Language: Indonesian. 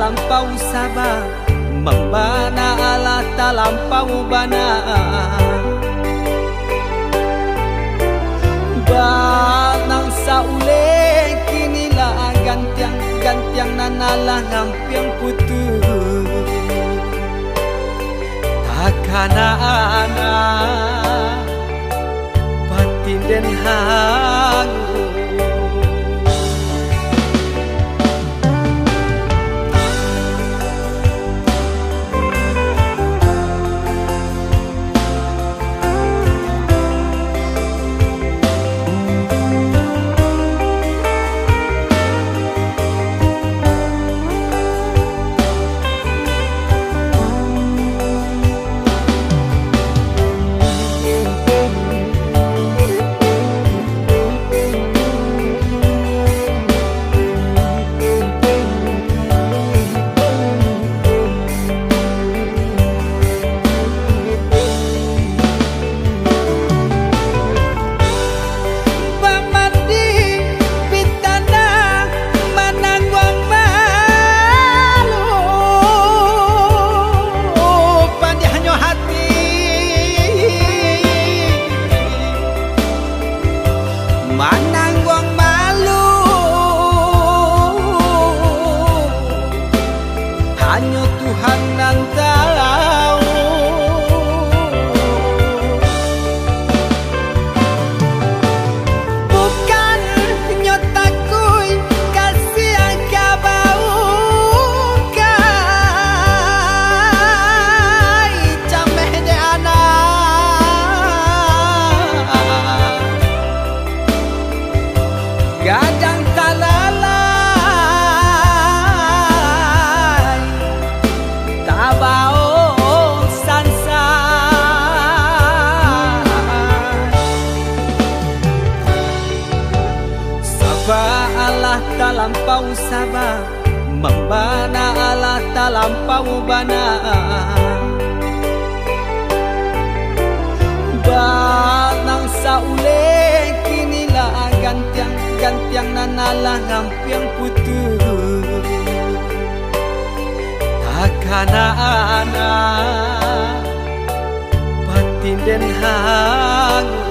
talampau sabar, membana Allah talampau bana. Banang saule kinilah gantiang nanalah ngampiang putus. Takana anak batin den hangu. Manangguang malu, hanya Tuhan yang tahu. Bukan nyotakui kasih yang kabau kai cameh de anak. Gadang talalay tabao sansa. Sabah Allah talampau sabah, membana Allah talampau bana. Banang saule kinilah gantiang nanalah ngampiang putus. Takana anak batin den hangu.